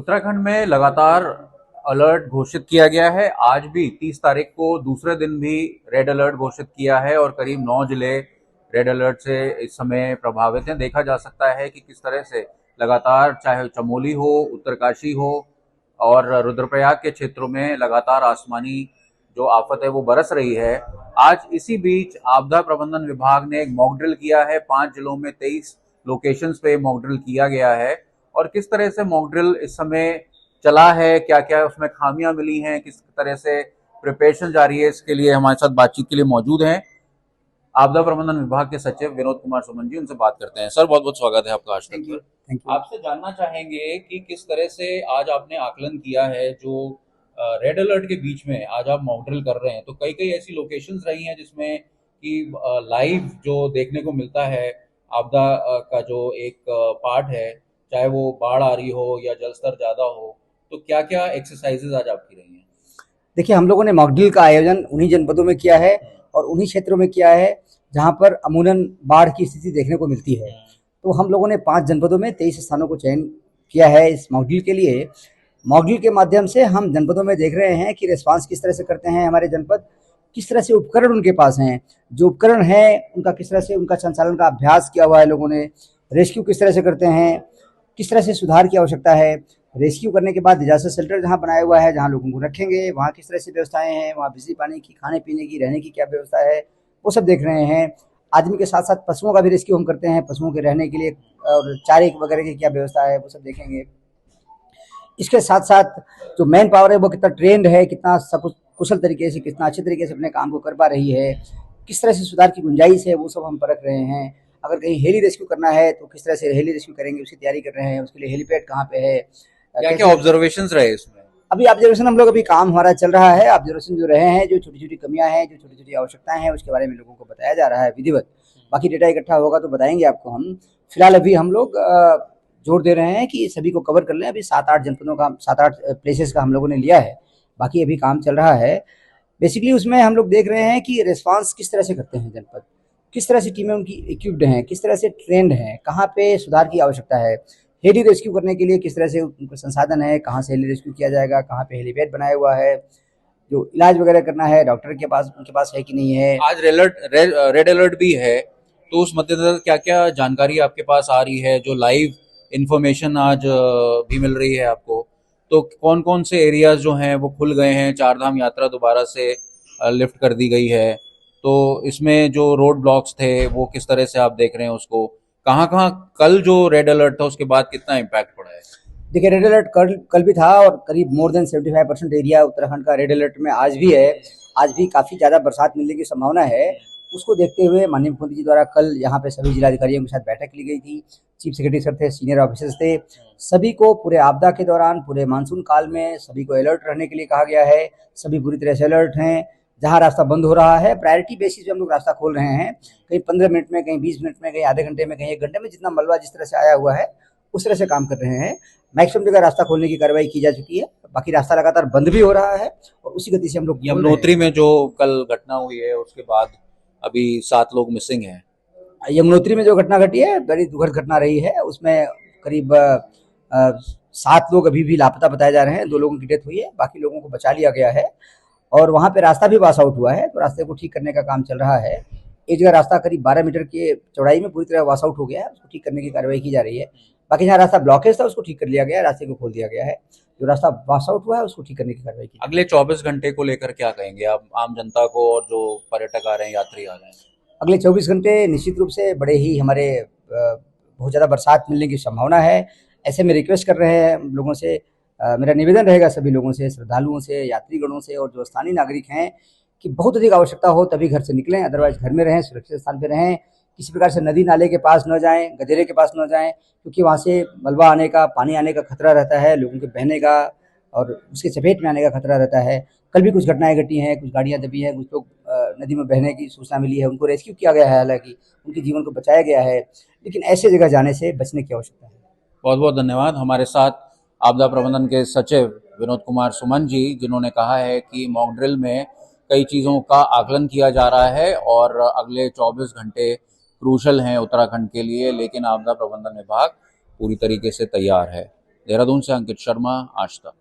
उत्तराखंड में लगातार अलर्ट घोषित किया गया है। आज भी 30 तारीख को दूसरे दिन भी रेड अलर्ट घोषित किया है और करीब 9 जिले रेड अलर्ट से इस समय प्रभावित हैं। देखा जा सकता है कि किस तरह से लगातार चाहे चमोली हो, उत्तरकाशी हो और रुद्रप्रयाग के क्षेत्रों में लगातार आसमानी जो आफत है वो बरस रही है। आज इसी बीच आपदा प्रबंधन विभाग ने एक मॉक ड्रिल किया है। 5 जिलों में 23 लोकेशंस पे मॉक ड्रिल किया गया है और किस तरह से मॉक ड्रिल इस समय चला है, क्या क्या उसमें खामियां मिली हैं, किस तरह से प्रिपरेशन जारी है, इसके लिए हमारे साथ बातचीत के लिए मौजूद हैं आपदा प्रबंधन विभाग के सचिव विनोद कुमार सुमन जी। उनसे बात करते हैं। सर, बहुत बहुत स्वागत है आपका आज तक पर। Thank you. आपसे जानना चाहेंगे कि किस तरह से आज आपने आकलन किया है जो रेड अलर्ट के बीच में आज आप मॉक ड्रिल कर रहे हैं। तो कई कई ऐसी लोकेशंस रही हैं जिसमें कि लाइव जो देखने को मिलता है आपदा का जो एक पार्ट है, चाहे वो बाढ़ आ रही हो या जल स्तर ज्यादा हो, तो क्या क्या एक्सरसाइजेज आज आपकी रही हैं? देखिए, हम लोगों ने मॉक ड्रिल का आयोजन उन्हीं जनपदों में किया है और उन्हीं क्षेत्रों में किया है जहाँ पर अमूमन बाढ़ की स्थिति देखने को मिलती है। तो हम लोगों ने 5 जनपदों में 23 स्थानों को चयन किया है इस मॉक ड्रिल के लिए। मॉक ड्रिल के माध्यम से हम जनपदों में देख रहे हैं कि रिस्पांस किस तरह से करते हैं हमारे जनपद, किस तरह से उपकरण उनके पास हैं, जो उपकरण हैं उनका किस तरह से उनका संचालन का अभ्यास किया हुआ है लोगों ने, रेस्क्यू किस तरह से करते हैं, किस तरह से सुधार की आवश्यकता है, रेस्क्यू करने के बाद डिजास्टर शेल्टर जहाँ बनाया हुआ है, जहाँ लोगों को रखेंगे, वहाँ किस तरह से व्यवस्थाएं हैं, वहाँ बिजली पानी की, खाने पीने की, रहने की क्या व्यवस्था है, वो सब देख रहे हैं। आदमी के साथ साथ पशुओं का भी रेस्क्यू हम करते हैं, पशुओं के रहने के लिए और चारे वगैरह की क्या व्यवस्था है वो सब देखेंगे। इसके साथ साथ जो मैन पावर है वो कितना ट्रेंड है, कितना कुशल तरीके से, कितना अच्छे तरीके से अपने काम को कर पा रही है, किस तरह से सुधार की गुंजाइश है, वो सब हम परख रहे हैं। अगर कहीं हेली रेस्क्यू करना है तो किस तरह से हेली रेस्क्यू करेंगे, उसकी तैयारी कर रहे हैं। उसके लिए हेलीपैड कहाँ पे है, क्या क्या ऑब्जर्वेशंस रहे इसमें? अभी ऑब्जर्वेशन हम लोग अभी काम हमारा चल रहा है। ऑब्जर्वेशन जो रहे हैं, जो छोटी छोटी कमियां हैं, जो छोटी छोटी आवश्यकताएं हैं, उसके बारे में लोगों को बताया जा रहा है विधिवत। बाकी डेटा इकट्ठा होगा तो बताएंगे आपको हम। फिलहाल अभी हम लोग जोर दे रहे हैं कि सभी को कवर कर लें। अभी 7-8 जनपदों का, 7-8 प्लेसेस का हम लोगों ने लिया है, बाकी अभी काम चल रहा है। बेसिकली उसमें हम लोग देख रहे हैं कि रिस्पांस किस तरह से करते हैं जनपद, किस तरह से टीमें उनकी इक्विप्ड हैं, किस तरह से ट्रेंड हैं, कहाँ पे सुधार की आवश्यकता है। हेली रेस्क्यू करने के लिए किस तरह से उनका संसाधन है, कहाँ से हेली रेस्क्यू किया जाएगा, कहाँ पे हेलीपैड बनाया हुआ है, जो इलाज वगैरह करना है डॉक्टर के पास उनके पास है कि नहीं है। आज रेड अलर्ट भी है, तो उस मद्देनजर क्या क्या जानकारी आपके पास आ रही है, जो लाइव इंफॉर्मेशन आज भी मिल रही है आपको? तो कौन कौन से एरियाज जो हैं वो खुल गए हैं, चारधाम यात्रा दोबारा से लिफ्ट कर दी गई है, तो इसमें जो रोड ब्लॉक्स थे वो किस तरह से आप देख रहे हैं उसको? कहाँ कहाँ कल जो रेड अलर्ट था उसके बाद कितना इम्पैक्ट पड़ा है? देखिए, रेड अलर्ट कल भी था और करीब मोर देन 75% एरिया उत्तराखंड का रेड अलर्ट में आज भी है। आज भी काफ़ी ज़्यादा बरसात मिलने की संभावना है। उसको देखते हुए माननीय मुख्यमंत्री जी द्वारा कल यहाँ पे सभी जिलाधिकारियों के साथ बैठक ली गई थी। चीफ सेक्रेटरी सर थे, सीनियर ऑफिसर्स थे। सभी को पूरे आपदा के दौरान, पूरे मानसून काल में सभी को अलर्ट रहने के लिए कहा गया है। सभी पूरी तरह से अलर्ट हैं। जहाँ रास्ता बंद हो रहा है, प्रायोरिटी बेसिस पे हम लोग रास्ता खोल रहे हैं। कहीं 15 मिनट में, कहीं 20 मिनट में, कहीं आधे घंटे में, कहीं 1 घंटे में, जितना मलबा जिस तरह से आया हुआ है उस तरह से काम कर रहे हैं। मैक्सिमम जगह रास्ता खोलने की कार्रवाई की जा चुकी है। बाकी रास्ता लगातार बंद भी हो रहा है और उसी गति से हम लोग यमुनोत्री में जो कल घटना हुई है उसके बाद अभी 7 लोग मिसिंग हैं। यमुनोत्री में जो घटना घटी है बड़ी दुखद घटना रही है। उसमें करीब 7 लोग अभी भी लापता बताए जा रहे हैं। 2 लोगों की डेथ हुई है, बाकी लोगों को बचा लिया गया है और वहाँ पे रास्ता भी पास आउट हुआ है, तो रास्ते को ठीक करने का काम चल रहा है। एक जगह रास्ता करीब 12 मीटर की चौड़ाई में पूरी तरह वॉश आउट हो गया है, उसको ठीक करने की कार्रवाई की जा रही है। बाकी जहाँ रास्ता ब्लॉकेज था उसको ठीक कर लिया गया है, रास्ते को खोल दिया गया है। जो रास्ता वॉश आउट हुआ है उसको ठीक करने की कार्रवाई की। अगले 24 घंटे को लेकर क्या कहेंगे आप आम जनता को और जो पर्यटक आ रहे हैं, यात्री आ रहे हैं? अगले 24 घंटे निश्चित रूप से बड़े ही हमारे बहुत ज़्यादा बरसात मिलने की संभावना है। ऐसे में रिक्वेस्ट कर रहे हैं लोगों से, मेरा निवेदन रहेगा सभी लोगों से, श्रद्धालुओं से, यात्रीगणों से और जो स्थानीय नागरिक हैं कि बहुत अधिक आवश्यकता हो तभी घर से निकलें, अदरवाइज घर में रहें, सुरक्षित स्थान पर रहें। किसी प्रकार से नदी नाले के पास न जाएं, गदेरे के पास न जाएं, क्योंकि वहाँ से मलबा आने का, पानी आने का खतरा रहता है, लोगों के बहने का और उसके चपेट में आने का खतरा रहता है। कल भी कुछ घटनाएं घटी हैं, कुछ गाड़ियां दबी हैं, कुछ लोग नदी में बहने की सूचना मिली है, उनको रेस्क्यू किया गया है, हालांकि उनके जीवन को बचाया गया है, लेकिन ऐसे जगह जाने से बचने की आवश्यकता है। बहुत बहुत धन्यवाद। हमारे साथ आपदा प्रबंधन के सचिव विनोद कुमार सुमन जी, जिन्होंने कहा है कि मॉक ड्रिल में कई चीज़ों का आकलन किया जा रहा है और अगले 24 घंटे क्रूशल हैं उत्तराखंड के लिए, लेकिन आपदा प्रबंधन विभाग पूरी तरीके से तैयार है। देहरादून से अंकित शर्मा, आज तक।